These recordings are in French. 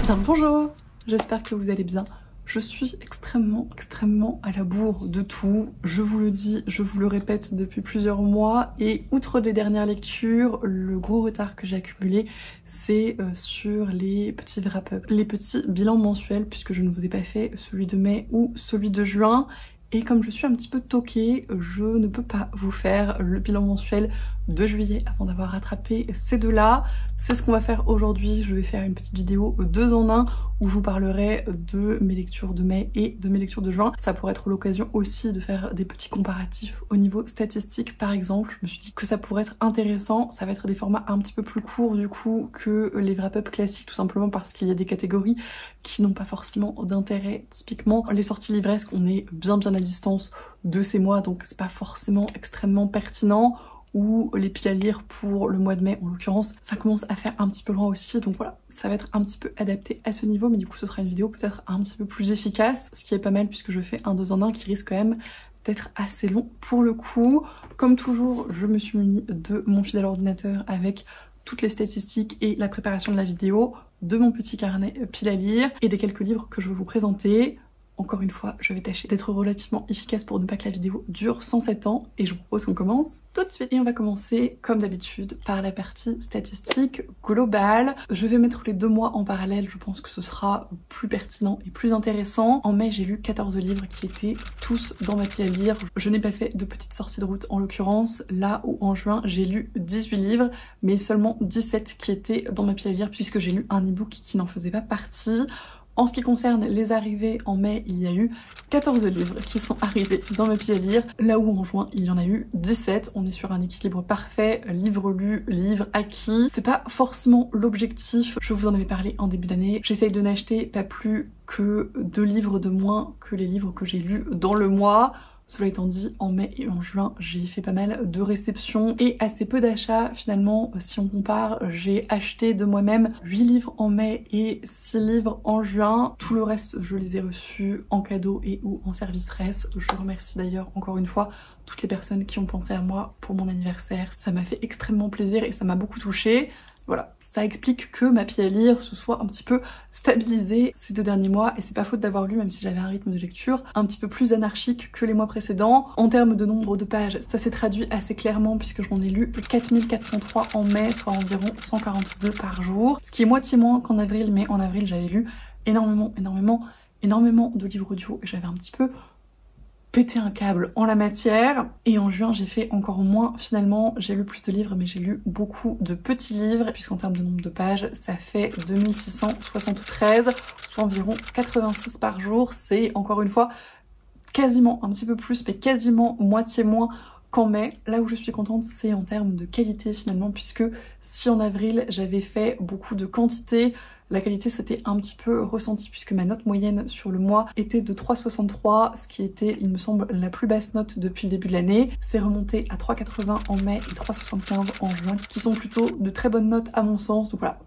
Bien bonjour, j'espère que vous allez bien. Je suis extrêmement à la bourre de tout. Je vous le dis, je vous le répète depuis plusieurs mois. Et outre les dernières lectures, le gros retard que j'ai accumulé, c'est sur les petits wrap-up, les petits bilans mensuels, puisque je ne vous ai pas fait celui de mai ou celui de juin. Et comme je suis un petit peu toquée, je ne peux pas vous faire le bilan mensuel de juillet avant d'avoir rattrapé ces deux-là. C'est ce qu'on va faire aujourd'hui. Je vais faire une petite vidéo 2 en 1 où je vous parlerai de mes lectures de mai et de mes lectures de juin. Ça pourrait être l'occasion aussi de faire des petits comparatifs au niveau statistique par exemple. Je me suis dit que ça pourrait être intéressant. Ça va être des formats un petit peu plus courts du coup que les wrap-up classiques, tout simplement parce qu'il y a des catégories qui n'ont pas forcément d'intérêt. Typiquement les sorties livresques, on est bien à distance de ces mois, donc c'est pas forcément extrêmement pertinent. Ou les piles à lire pour le mois de mai en l'occurrence, ça commence à faire un petit peu loin aussi, donc voilà, ça va être un petit peu adapté à ce niveau, mais du coup ce sera une vidéo peut-être un petit peu plus efficace, ce qui est pas mal puisque je fais un 2 en 1 qui risque quand même d'être assez long pour le coup. Comme toujours, je me suis munie de mon fidèle ordinateur avec toutes les statistiques et la préparation de la vidéo, de mon petit carnet piles à lire et des quelques livres que je vais vous présenter. Encore une fois, je vais tâcher d'être relativement efficace pour ne pas que la vidéo dure 107 ans et je vous propose qu'on commence tout de suite. Et on va commencer comme d'habitude par la partie statistique globale. Je vais mettre les 2 mois en parallèle, je pense que ce sera plus pertinent et plus intéressant. En mai, j'ai lu 14 livres qui étaient tous dans ma pile à lire. Je n'ai pas fait de petite sortie de route en l'occurrence, là où en juin, j'ai lu 18 livres, mais seulement 17 qui étaient dans ma pile à lire puisque j'ai lu un e-book qui n'en faisait pas partie. En ce qui concerne les arrivées, en mai, il y a eu 14 livres qui sont arrivés dans ma pile à lire, là où en juin, il y en a eu 17. On est sur un équilibre parfait, livre lu, livre acquis. C'est pas forcément l'objectif, je vous en avais parlé en début d'année. J'essaye de n'acheter pas plus que 2 livres de moins que les livres que j'ai lus dans le mois. Cela étant dit, en mai et en juin, j'ai fait pas mal de réceptions et assez peu d'achats. Finalement, si on compare, j'ai acheté de moi-même 8 livres en mai et 6 livres en juin. Tout le reste, je les ai reçus en cadeau et ou en service presse. Je remercie d'ailleurs encore une fois toutes les personnes qui ont pensé à moi pour mon anniversaire. Ça m'a fait extrêmement plaisir et ça m'a beaucoup touchée. Voilà, ça explique que ma pile à lire se soit un petit peu stabilisée ces 2 derniers mois et c'est pas faute d'avoir lu, même si j'avais un rythme de lecture un petit peu plus anarchique que les mois précédents. En termes de nombre de pages, ça s'est traduit assez clairement puisque j'en ai lu 4403 en mai, soit environ 142 par jour, ce qui est moitié moins qu'en avril, mais en avril j'avais lu énormément de livres audio et j'avais un petit peu péter un câble en la matière. Et en juin j'ai fait encore moins finalement, j'ai lu plus de livres mais j'ai lu beaucoup de petits livres puisqu'en termes de nombre de pages ça fait 2673, soit environ 86 par jour. C'est encore une fois quasiment un petit peu plus mais quasiment moitié moins qu'en mai. Là où je suis contente c'est en termes de qualité finalement, puisque si en avril j'avais fait beaucoup de quantité, la qualité s'était un petit peu ressentie puisque ma note moyenne sur le mois était de 3,63, ce qui était, il me semble, la plus basse note depuis le début de l'année. C'est remonté à 3,80 en mai et 3,75 en juin, qui sont plutôt de très bonnes notes à mon sens. Donc voilà,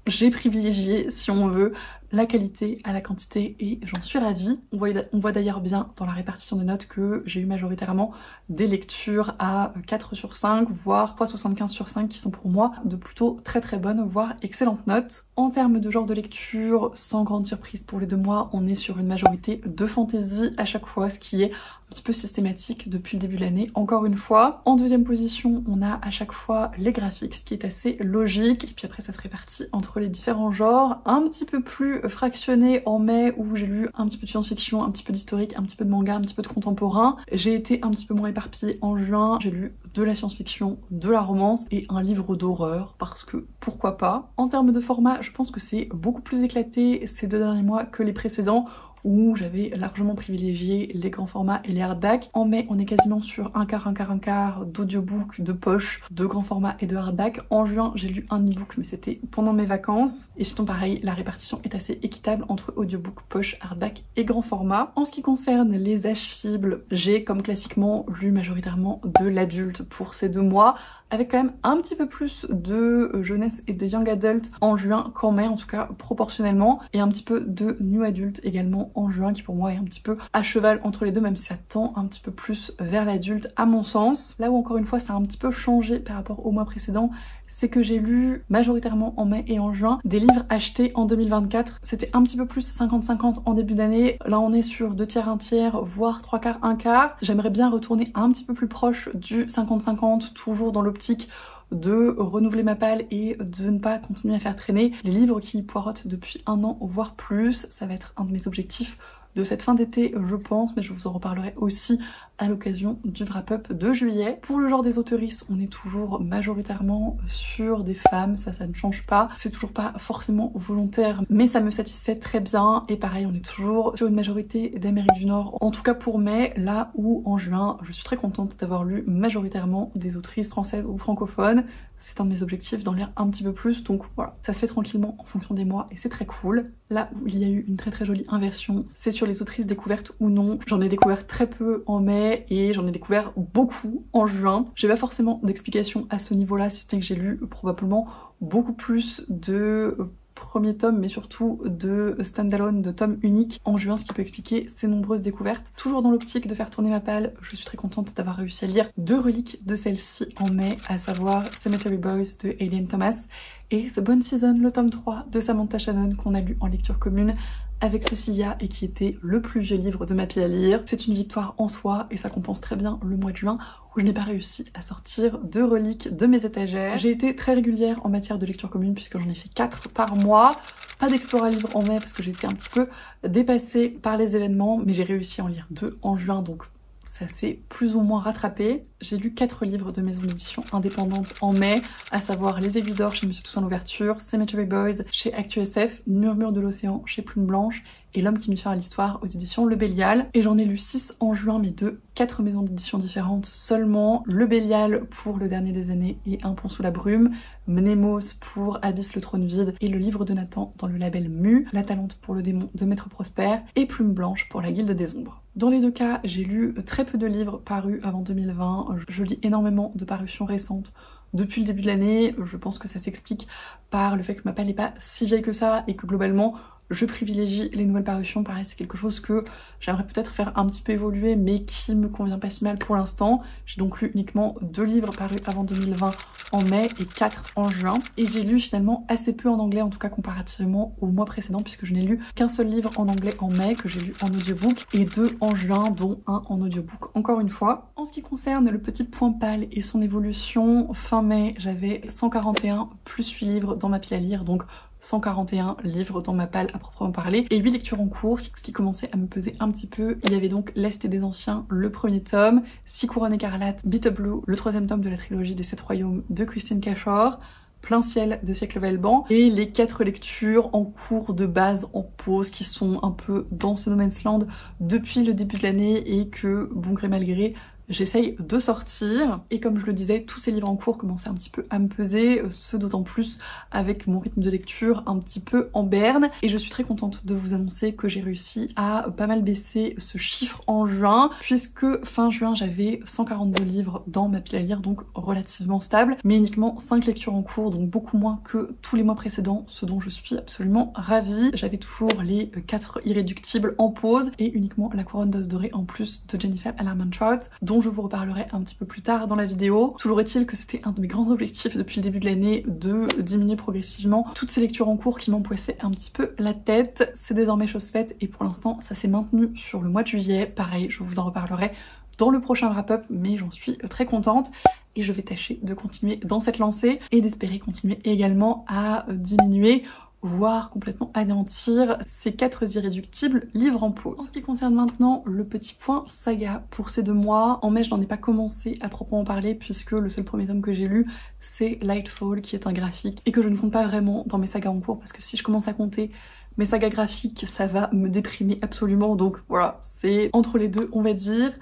j'ai privilégié, si on veut, la qualité à la quantité et j'en suis ravie. On voit d'ailleurs bien dans la répartition des notes que j'ai eu majoritairement des lectures à 4 sur 5, voire 3,75 sur 5 qui sont pour moi de plutôt très bonnes, voire excellentes notes. En termes de genre de lecture, sans grande surprise pour les 2 mois, on est sur une majorité de fantasy à chaque fois, ce qui est un petit peu systématique depuis le début de l'année, encore une fois. En deuxième position, on a à chaque fois les graphiques, ce qui est assez logique. Et puis après, ça se répartit entre les différents genres. Un petit peu plus fractionné en mai, où j'ai lu un petit peu de science-fiction, un petit peu d'historique, un petit peu de manga, un petit peu de contemporain. J'ai été un petit peu moins éparpillée en juin. J'ai lu de la science-fiction, de la romance et un livre d'horreur, parce que pourquoi pas. En termes de format, je pense que c'est beaucoup plus éclaté ces 2 derniers mois que les précédents, où j'avais largement privilégié les grands formats et les hardbacks. En mai, on est quasiment sur un quart d'audiobook, de poche, de grand format et de hardback. En juin, j'ai lu un e-book, mais c'était pendant mes vacances. Et sinon, pareil, la répartition est assez équitable entre audiobook, poche, hardback et grand format. En ce qui concerne les âges cibles, j'ai, comme classiquement, lu majoritairement de l'adulte pour ces 2 mois, avec quand même un petit peu plus de jeunesse et de young adult en juin qu'en mai, en tout cas proportionnellement, et un petit peu de new adult également en juin qui pour moi est un petit peu à cheval entre les deux, même si ça tend un petit peu plus vers l'adulte à mon sens. Là où encore une fois ça a un petit peu changé par rapport au mois précédent, c'est que j'ai lu majoritairement en mai et en juin des livres achetés en 2024. C'était un petit peu plus 50-50 en début d'année. Là on est sur 2 tiers, 1 tiers, voire 3 quarts, 1 quart. J'aimerais bien retourner un petit peu plus proche du 50-50, toujours dans l'optique de renouveler ma palle et de ne pas continuer à faire traîner les livres qui poireautent depuis 1 an voire plus. Ça va être un de mes objectifs de cette fin d'été je pense, mais je vous en reparlerai aussi à l'occasion du wrap-up de juillet. Pour le genre des auteurices, on est toujours majoritairement sur des femmes, ça ne change pas. C'est toujours pas forcément volontaire, mais ça me satisfait très bien. Et pareil, on est toujours sur une majorité d'Amérique du Nord, en tout cas pour mai, là où en juin, je suis très contente d'avoir lu majoritairement des autrices françaises ou francophones. C'est un de mes objectifs d'en lire un petit peu plus, donc voilà, ça se fait tranquillement en fonction des mois et c'est très cool. Là où il y a eu une très jolie inversion, c'est sur les autrices découvertes ou non. J'en ai découvert très peu en mai et j'en ai découvert beaucoup en juin. J'ai pas forcément d'explication à ce niveau-là, si c'était que j'ai lu probablement beaucoup plus de premier tome, mais surtout de standalone, de tomes uniques en juin, ce qui peut expliquer ces nombreuses découvertes. Toujours dans l'optique de faire tourner ma palle, je suis très contente d'avoir réussi à lire 2 reliques de celle-ci en mai, à savoir Cemetery Boys de Alien Thomas et The Bone Season, le tome 3 de Samantha Shannon qu'on a lu en lecture commune avec Cécilia et qui était le plus vieux livre de ma pile à lire. C'est une victoire en soi et ça compense très bien le mois de juin où je n'ai pas réussi à sortir de reliques de mes étagères. J'ai été très régulière en matière de lecture commune puisque j'en ai fait 4 par mois. Pas d'Explora livre en mai parce que j'ai été un petit peu dépassée par les événements, mais j'ai réussi à en lire 2 en juin, donc ça s'est plus ou moins rattrapé. J'ai lu 4 livres de maison d'édition indépendante en mai, à savoir Les Aiguilles d'Or chez Monsieur Toussaint l'Ouverture, Cemetery Boys chez ActuSF, Murmure de l'Océan chez Plume Blanche et L'Homme qui mit fin à l'histoire aux éditions Le Bélial. Et j'en ai lu 6 en juin, mais de 4 maisons d'édition différentes seulement. Le Bélial pour Le Dernier des Aînés et Un pont sous la brume, Mnémos pour Abysse le trône vide et Le Livre de Nathan dans le label Mu, La Talente pour le démon de Maître Prosper et Plume Blanche pour La Guilde des Ombres. Dans les 2 cas, j'ai lu très peu de livres parus avant 2020. Je lis énormément de parutions récentes depuis le début de l'année. Je pense que ça s'explique par le fait que ma palle n'est pas si vieille que ça et que globalement je privilégie les nouvelles parutions. Pareil, c'est quelque chose que j'aimerais peut-être faire un petit peu évoluer mais qui me convient pas si mal pour l'instant. J'ai donc lu uniquement 2 livres parus avant 2020 en mai et 4 en juin. Et j'ai lu finalement assez peu en anglais, en tout cas comparativement au mois précédent, puisque je n'ai lu qu'un seul livre en anglais en mai que j'ai lu en audiobook et 2 en juin, dont un en audiobook encore une fois. En ce qui concerne le petit point pâle et son évolution, fin mai j'avais 141 plus 8 livres dans ma pile à lire, donc 141 livres dans ma palle à proprement parler et 8 lectures en cours, ce qui commençait à me peser un petit peu. Il y avait donc L'Est et des Anciens, le premier tome, 6 couronnes écarlates, Bitter Blue, le 3e tome de la trilogie des 7 royaumes de Christine Cachor, Plein ciel de Siècle Velban et les 4 lectures en cours de base en pause qui sont un peu dans ce no man's land depuis le début de l'année et que, bon gré mal gré, j'essaye de sortir. Et comme je le disais, tous ces livres en cours commençaient un petit peu à me peser, ce d'autant plus avec mon rythme de lecture un petit peu en berne. Et je suis très contente de vous annoncer que j'ai réussi à pas mal baisser ce chiffre en juin, puisque fin juin j'avais 142 livres dans ma pile à lire, donc relativement stable, mais uniquement 5 lectures en cours, donc beaucoup moins que tous les mois précédents, ce dont je suis absolument ravie. J'avais toujours les 4 irréductibles en pause et uniquement La Couronne d'os doré en plus de Jennifer Armentrout, dont je vous reparlerai un petit peu plus tard dans la vidéo. Toujours est-il que c'était un de mes grands objectifs depuis le début de l'année de diminuer progressivement toutes ces lectures en cours qui m'empoissaient un petit peu la tête. C'est désormais chose faite et pour l'instant ça s'est maintenu sur le mois de juillet. Pareil, je vous en reparlerai dans le prochain wrap-up, mais j'en suis très contente et je vais tâcher de continuer dans cette lancée et d'espérer continuer également à diminuer, voire complètement anéantir ces 4 irréductibles livres en pause. En ce qui concerne maintenant le petit point saga pour ces 2 mois, en mai je n'en ai pas commencé à proprement parler puisque le seul premier tome que j'ai lu c'est Lightfall qui est un graphique et que je ne compte pas vraiment dans mes sagas en cours parce que si je commence à compter mes sagas graphiques ça va me déprimer absolument, donc voilà, c'est entre les deux on va dire.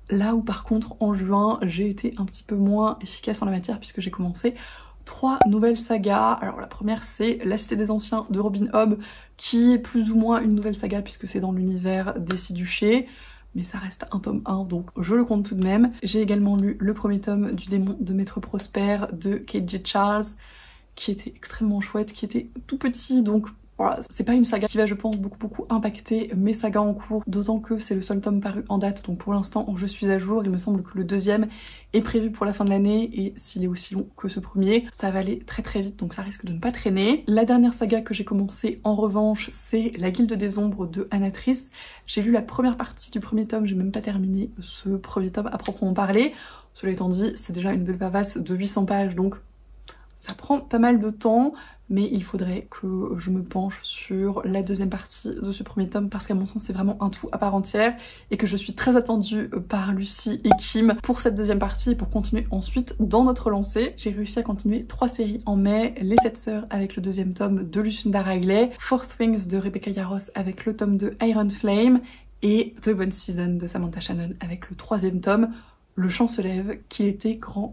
Là où par contre en juin j'ai été un petit peu moins efficace en la matière puisque j'ai commencé 3 nouvelles sagas. Alors la première c'est La Cité des Anciens de Robin Hobb qui est plus ou moins une nouvelle saga puisque c'est dans l'univers des Six-Duchés, mais ça reste un tome 1 donc je le compte tout de même. J'ai également lu le premier tome du démon de Maître Prosper de Kate J. Charles qui était extrêmement chouette, qui était tout petit donc Voilà, c'est pas une saga qui va, je pense, beaucoup impacter mes sagas en cours, d'autant que c'est le seul tome paru en date, donc pour l'instant je suis à jour. Il me semble que le deuxième est prévu pour la fin de l'année, et s'il est aussi long que ce premier, ça va aller très vite, donc ça risque de ne pas traîner. La dernière saga que j'ai commencé en revanche, c'est La Guilde des Ombres de Anatrice. J'ai lu la première partie du premier tome, j'ai même pas terminé ce premier tome à proprement parler. Cela étant dit, c'est déjà une belle pavasse de 800 pages, donc ça prend pas mal de temps, mais il faudrait que je me penche sur la deuxième partie de ce premier tome parce qu'à mon sens c'est vraiment un tout à part entière et que je suis très attendue par Lucie et Kim pour cette deuxième partie et pour continuer ensuite dans notre lancée. J'ai réussi à continuer 3 séries en mai, Les 7 Sœurs avec le deuxième tome de Lucinda Riley, Fourth Wings de Rebecca Yarros avec le tome de Iron Flame et The One Season de Samantha Shannon avec le 3e tome. Le champ se lève, qu'il était grand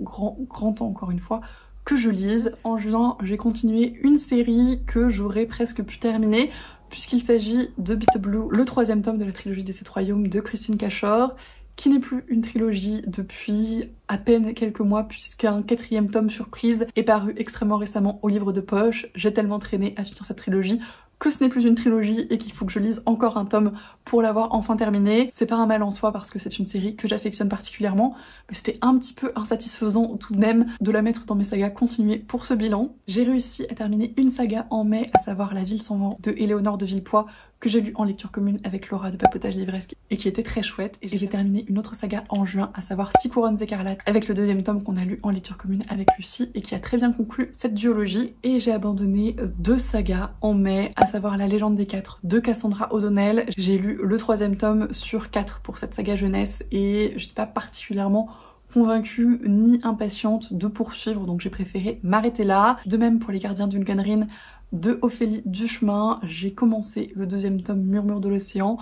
temps encore une fois que je lise. En juin, j'ai continué une série que j'aurais presque pu terminer puisqu'il s'agit de Bitter Blue, le 3e tome de la trilogie des 7 royaumes de Christine Cachor, qui n'est plus une trilogie depuis à peine quelques mois puisqu'un 4e tome surprise est paru extrêmement récemment au livre de poche. J'ai tellement traîné à finir cette trilogie que ce n'est plus une trilogie et qu'il faut que je lise encore un tome pour l'avoir enfin terminé. C'est pas un mal en soi parce que c'est une série que j'affectionne particulièrement, mais c'était un petit peu insatisfaisant tout de même de la mettre dans mes sagas continuées pour ce bilan. J'ai réussi à terminer une saga en mai, à savoir La Ville sans vent de Éléonore de Villepoix, que j'ai lu en lecture commune avec Laura de Papotage Livresque et qui était très chouette. Et j'ai terminé une autre saga en juin, à savoir 6 couronnes écarlates, avec le 2e tome qu'on a lu en lecture commune avec Lucie et qui a très bien conclu cette duologie. Et j'ai abandonné 2 sagas en mai, à savoir La Légende des 4 de Cassandra O'Donnell. J'ai lu le 3e tome sur 4 pour cette saga jeunesse et je n'étais pas particulièrement convaincue ni impatiente de poursuivre, donc j'ai préféré m'arrêter là. De même pour Les Gardiens d'Ulganrin de Ophélie Duchemin, j'ai commencé le 2e tome Murmure de l'Océan,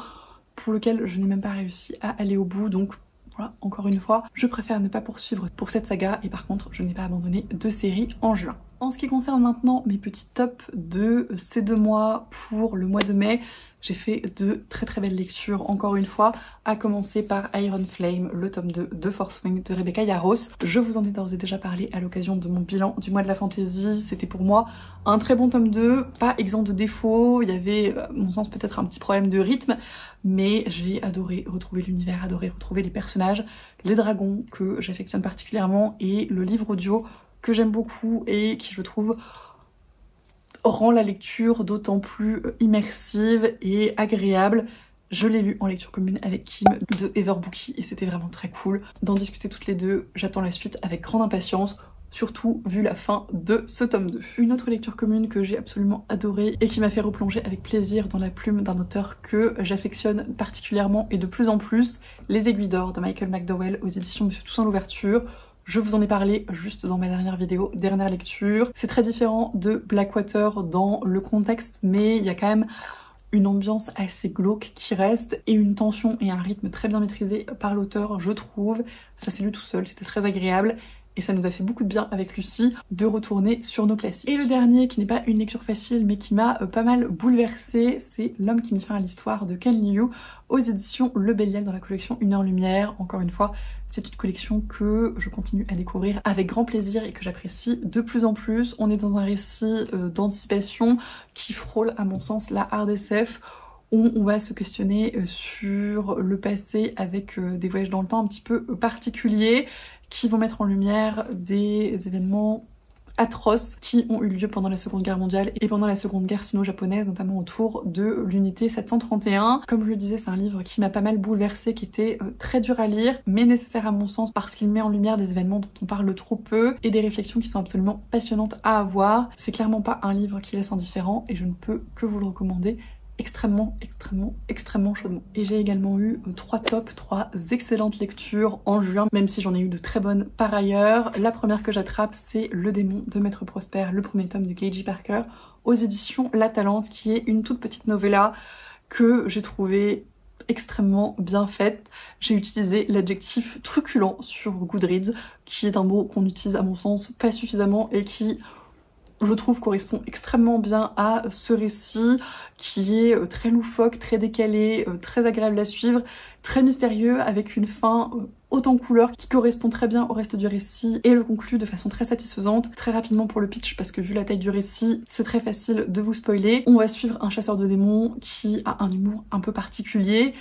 pour lequel je n'ai même pas réussi à aller au bout, donc voilà, encore une fois, je préfère ne pas poursuivre pour cette saga, et par contre, je n'ai pas abandonné de série en juin. En ce qui concerne maintenant mes petits tops de ces 2 mois pour le mois de mai, j'ai fait de très belles lectures, encore une fois, à commencer par Iron Flame, le tome 2 de Fourth Wing de Rebecca Yarros. Je vous en ai d'ores et déjà parlé à l'occasion de mon bilan du mois de la fantasy. C'était pour moi un très bon tome 2, pas exempt de défauts. Il y avait, à mon sens, peut-être un petit problème de rythme, mais j'ai adoré retrouver l'univers, adoré retrouver les personnages, les dragons que j'affectionne particulièrement et le livre audio que j'aime beaucoup et qui, je trouve, rend la lecture d'autant plus immersive et agréable. Je l'ai lu en lecture commune avec Kim de Everbooky et c'était vraiment très cool d'en discuter toutes les deux. J'attends la suite avec grande impatience, surtout vu la fin de ce tome 2. Une autre lecture commune que j'ai absolument adorée et qui m'a fait replonger avec plaisir dans la plume d'un auteur que j'affectionne particulièrement et de plus en plus, Les Aiguilles d'Or de Michael McDowell aux éditions Monsieur Toussaint Louverture. Je vous en ai parlé juste dans ma dernière vidéo, dernière lecture. C'est très différent de Blackwater dans le contexte, mais il y a quand même une ambiance assez glauque qui reste et une tension et un rythme très bien maîtrisé par l'auteur, je trouve. Ça s'est lu tout seul, c'était très agréable. Et ça nous a fait beaucoup de bien avec Lucie de retourner sur nos classiques. Et le dernier, qui n'est pas une lecture facile, mais qui m'a pas mal bouleversée, c'est L'homme qui mit fin à l'histoire de Ken Liu aux éditions Le Bélial dans la collection Une heure lumière. Encore une fois, c'est une collection que je continue à découvrir avec grand plaisir et que j'apprécie de plus en plus. On est dans un récit d'anticipation qui frôle, à mon sens, la hard SF, où on va se questionner sur le passé avec des voyages dans le temps un petit peu particuliers, qui vont mettre en lumière des événements atroces qui ont eu lieu pendant la Seconde Guerre mondiale et pendant la Seconde Guerre sino-japonaise, notamment autour de l'unité 731. Comme je le disais, c'est un livre qui m'a pas mal bouleversée, qui était très dur à lire, mais nécessaire à mon sens parce qu'il met en lumière des événements dont on parle trop peu et des réflexions qui sont absolument passionnantes à avoir. C'est clairement pas un livre qui laisse indifférent et je ne peux que vous le recommander extrêmement chaudement. Et j'ai également eu 3 excellentes lectures en juin, même si j'en ai eu de très bonnes par ailleurs. La première que j'attrape, c'est Le Démon de Maître Prosper, le premier tome de K.J. Parker aux éditions La Talente, qui est une toute petite novella que j'ai trouvée extrêmement bien faite. J'ai utilisé l'adjectif truculent sur Goodreads, qui est un mot qu'on utilise à mon sens pas suffisamment et qui je trouve correspond extrêmement bien à ce récit qui est très loufoque, très décalé, très agréable à suivre, très mystérieux, avec une fin haute en couleurs qui correspond très bien au reste du récit et le conclut de façon très satisfaisante. Très rapidement pour le pitch, parce que vu la taille du récit, c'est très facile de vous spoiler. On va suivre un chasseur de démons qui a un humour un peu particulier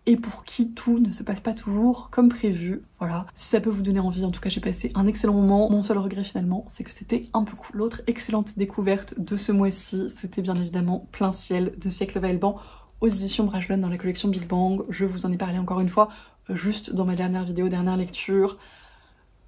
et pour qui tout ne se passe pas toujours comme prévu. Voilà, si ça peut vous donner envie, en tout cas j'ai passé un excellent moment. Mon seul regret finalement, c'est que c'était un peu court. L'autre excellente découverte de ce mois-ci, c'était bien évidemment Plein Ciel de Siècle Vaillant aux éditions Brajlon dans la collection Big Bang. Je vous en ai parlé encore une fois, juste dans ma dernière vidéo, dernière lecture.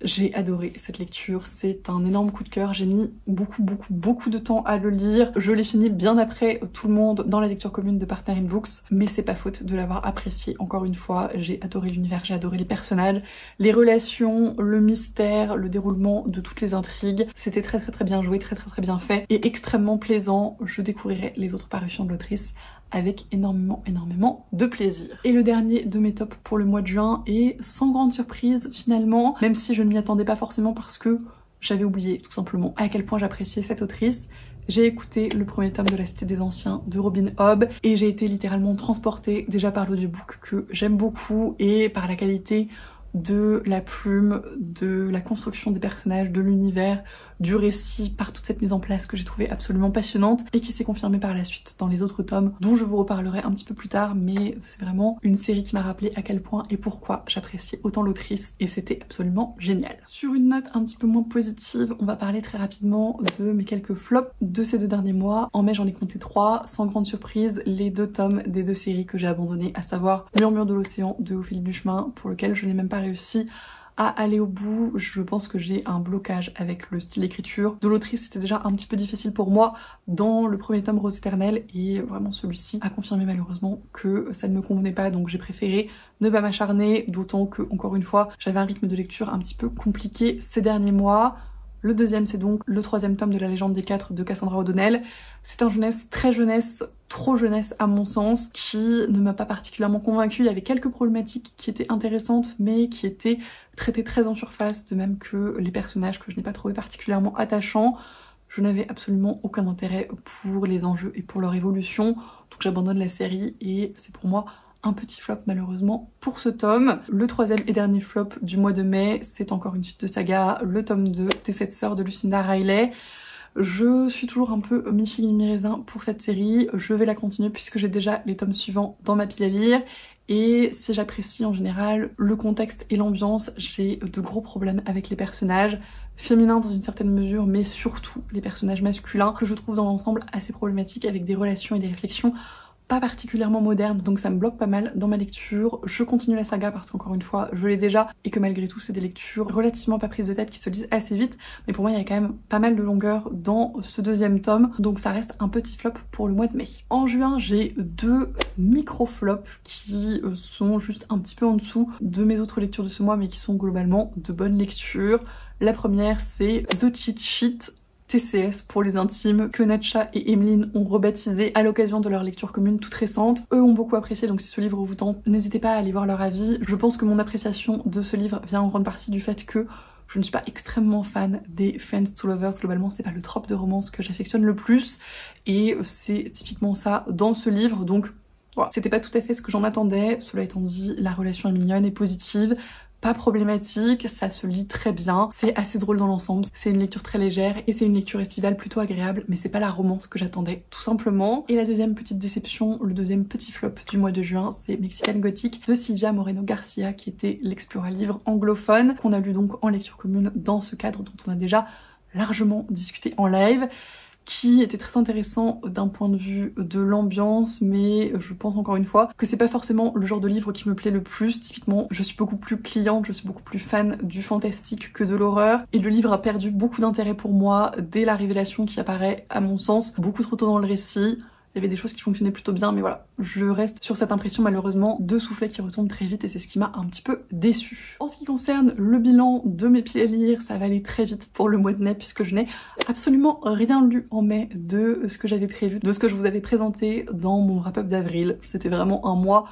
J'ai adoré cette lecture, c'est un énorme coup de cœur, j'ai mis beaucoup de temps à le lire. Je l'ai fini bien après tout le monde dans la lecture commune de Partner in Books, mais c'est pas faute de l'avoir apprécié encore une fois. J'ai adoré l'univers, j'ai adoré les personnages, les relations, le mystère, le déroulement de toutes les intrigues. C'était très bien joué, très bien fait et extrêmement plaisant. Je découvrirai les autres parutions de l'autrice avec énormément de plaisir. Et le dernier de mes tops pour le mois de juin est sans grande surprise finalement, même si je ne m'y attendais pas forcément parce que j'avais oublié tout simplement à quel point j'appréciais cette autrice. J'ai écouté le premier tome de La Cité des Anciens de Robin Hobb et j'ai été littéralement transportée déjà par l'audiobook que j'aime beaucoup et par la qualité de la plume, de la construction des personnages, de l'univers, du récit, par toute cette mise en place que j'ai trouvée absolument passionnante et qui s'est confirmée par la suite dans les autres tomes dont je vous reparlerai un petit peu plus tard, mais c'est vraiment une série qui m'a rappelé à quel point et pourquoi j'appréciais autant l'autrice et c'était absolument génial. Sur une note un petit peu moins positive, on va parler très rapidement de mes quelques flops de ces 2 derniers mois. En mai j'en ai compté 3, sans grande surprise, les 2 tomes des 2 séries que j'ai abandonnées, à savoir Murmure de l'océan de Au fil du chemin, pour lequel je n'ai même pas réussi à aller au bout. Je pense que j'ai un blocage avec le style d'écriture de l'autrice. C'était déjà un petit peu difficile pour moi dans le premier tome Rose éternelle et vraiment celui-ci a confirmé malheureusement que ça ne me convenait pas, donc j'ai préféré ne pas m'acharner, d'autant que encore une fois j'avais un rythme de lecture un petit peu compliqué ces derniers mois. Le deuxième, c'est donc le 3e tome de La Légende des 4 de Cassandra O'Donnell. C'est un jeunesse, très jeunesse, trop jeunesse à mon sens, qui ne m'a pas particulièrement convaincue. Il y avait quelques problématiques qui étaient intéressantes, mais qui étaient traitées très en surface, de même que les personnages que je n'ai pas trouvé particulièrement attachants. Je n'avais absolument aucun intérêt pour les enjeux et pour leur évolution, donc j'abandonne la série et c'est pour moi un petit flop malheureusement pour ce tome. Le 3e et dernier flop du mois de mai, c'est encore une suite de saga, le tome 2 des 7 sœurs de Lucinda Riley. Je suis toujours un peu mi-figue mi-raisin pour cette série, je vais la continuer puisque j'ai déjà les tomes suivants dans ma pile à lire. Et si j'apprécie en général le contexte et l'ambiance, j'ai de gros problèmes avec les personnages féminins dans une certaine mesure, mais surtout les personnages masculins que je trouve dans l'ensemble assez problématiques avec des relations et des réflexions pas particulièrement moderne, donc ça me bloque pas mal dans ma lecture. Je continue la saga parce qu'encore une fois, je l'ai déjà, et que malgré tout, c'est des lectures relativement pas prises de tête qui se lisent assez vite, mais pour moi, il y a quand même pas mal de longueur dans ce 2e tome, donc ça reste un petit flop pour le mois de mai. En juin, j'ai 2 micro-flops qui sont juste un petit peu en dessous de mes autres lectures de ce mois, mais qui sont globalement de bonnes lectures. La première, c'est The Cheat Sheet, TCS pour les intimes, que Natcha et Emeline ont rebaptisé à l'occasion de leur lecture commune toute récente. Eux ont beaucoup apprécié, donc si ce livre vous tente, n'hésitez pas à aller voir leur avis. Je pense que mon appréciation de ce livre vient en grande partie du fait que je ne suis pas extrêmement fan des Friends to Lovers. Globalement, c'est pas le trope de romance que j'affectionne le plus, et c'est typiquement ça dans ce livre, donc voilà. C'était pas tout à fait ce que j'en attendais. Cela étant dit, la relation est mignonne et positive, pas problématique, ça se lit très bien, c'est assez drôle dans l'ensemble, c'est une lecture très légère et c'est une lecture estivale plutôt agréable, mais c'est pas la romance que j'attendais tout simplement. Et la deuxième petite déception, le deuxième petit flop du mois de juin, c'est Mexican Gothic de Silvia Moreno Garcia, qui était l'Explora livre anglophone, qu'on a lu donc en lecture commune dans ce cadre dont on a déjà largement discuté en live, qui était très intéressant d'un point de vue de l'ambiance, mais je pense encore une fois que c'est pas forcément le genre de livre qui me plaît le plus. Typiquement, je suis beaucoup plus cliente, je suis beaucoup plus fan du fantastique que de l'horreur, et le livre a perdu beaucoup d'intérêt pour moi dès la révélation qui apparaît, à mon sens, beaucoup trop tôt dans le récit. Il y avait des choses qui fonctionnaient plutôt bien, mais voilà, je reste sur cette impression malheureusement de soufflet qui retombe très vite et c'est ce qui m'a un petit peu déçue. En ce qui concerne le bilan de mes pieds à lire, ça va aller très vite pour le mois de mai puisque je n'ai absolument rien lu en mai de ce que j'avais prévu, de ce que je vous avais présenté dans mon wrap-up d'avril. C'était vraiment un mois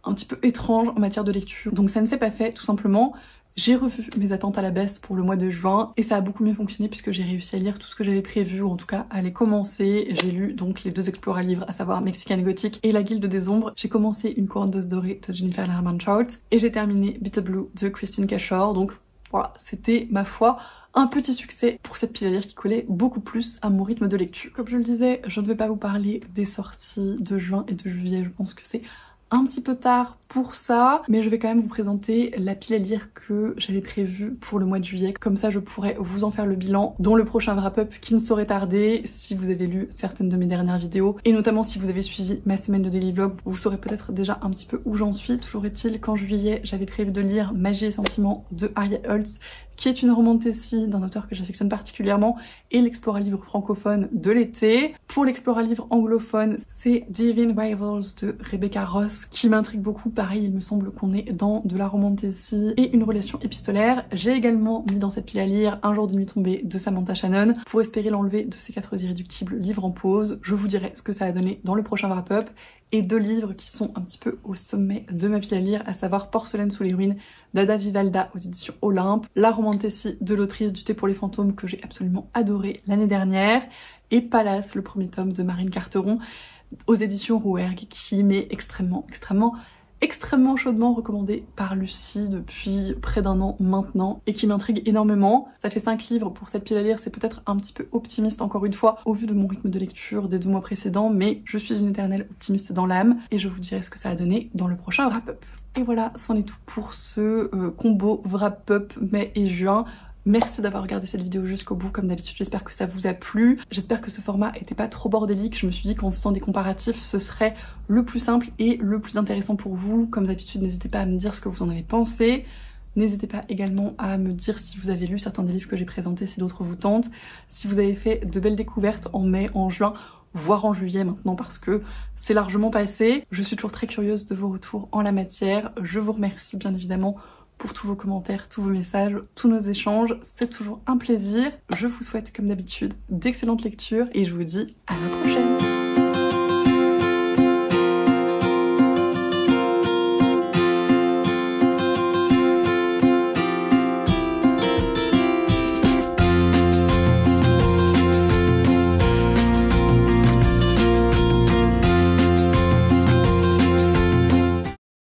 un petit peu étrange en matière de lecture, donc ça ne s'est pas fait tout simplement. J'ai revu mes attentes à la baisse pour le mois de juin et ça a beaucoup mieux fonctionné puisque j'ai réussi à lire tout ce que j'avais prévu, ou en tout cas à les commencer. J'ai lu donc les 2 Explora-livres, à savoir Mexican Gothic et La Guilde des Ombres. J'ai commencé Une couronne d'os dorés de Jennifer Herman-Trout et j'ai terminé Bitter Blue de Christine Cashore. Donc voilà, c'était ma foi un petit succès pour cette pile à lire qui collait beaucoup plus à mon rythme de lecture. Comme je le disais, je ne vais pas vous parler des sorties de juin et de juillet, je pense que c'est un petit peu tard pour ça, mais je vais quand même vous présenter la pile à lire que j'avais prévue pour le mois de juillet. Comme ça, je pourrais vous en faire le bilan dans le prochain wrap-up qui ne saurait tarder. Si vous avez lu certaines de mes dernières vidéos, et notamment si vous avez suivi ma semaine de daily vlog, vous saurez peut-être déjà un petit peu où j'en suis. Toujours est-il qu'en juillet, j'avais prévu de lire Magie et Sentiments de Aria Holtz, qui est une romantasy d'un auteur que j'affectionne particulièrement, et l'explora-livre francophone de l'été. Pour l'explora-livre anglophone, c'est The Even Rivals de Rebecca Ross, qui m'intrigue beaucoup. Pareil, il me semble qu'on est dans de la romantasy et une relation épistolaire. J'ai également mis dans cette pile à lire Un jour de nuit tombée de Samantha Shannon, pour espérer l'enlever de ces 4 irréductibles livres en pause. Je vous dirai ce que ça a donné dans le prochain wrap-up. Et 2 livres qui sont un petit peu au sommet de ma pile à lire, à savoir Porcelaine sous les ruines d'Ada Vivalda aux éditions Olympe, la romantasy de l'autrice du Thé pour les fantômes que j'ai absolument adoré l'année dernière, et Palace, le premier tome de Marine Carteron aux éditions Rouergue, qui m'est extrêmement chaudement recommandé par Lucie depuis près d'1 an maintenant et qui m'intrigue énormément. Ça fait 5 livres pour cette pile à lire, c'est peut-être un petit peu optimiste encore une fois au vu de mon rythme de lecture des 2 mois précédents, mais je suis une éternelle optimiste dans l'âme et je vous dirai ce que ça a donné dans le prochain wrap-up. Et voilà, c'en est tout pour ce combo wrap-up mai et juin. Merci d'avoir regardé cette vidéo jusqu'au bout, comme d'habitude j'espère que ça vous a plu. J'espère que ce format était pas trop bordélique, je me suis dit qu'en faisant des comparatifs ce serait le plus simple et le plus intéressant pour vous. Comme d'habitude, n'hésitez pas à me dire ce que vous en avez pensé. N'hésitez pas également à me dire si vous avez lu certains des livres que j'ai présentés, si d'autres vous tentent, si vous avez fait de belles découvertes en mai, en juin, voire en juillet maintenant parce que c'est largement passé. Je suis toujours très curieuse de vos retours en la matière. Je vous remercie bien évidemment pour tous vos commentaires, tous vos messages, tous nos échanges. C'est toujours un plaisir. Je vous souhaite comme d'habitude d'excellentes lectures et je vous dis à la prochaine.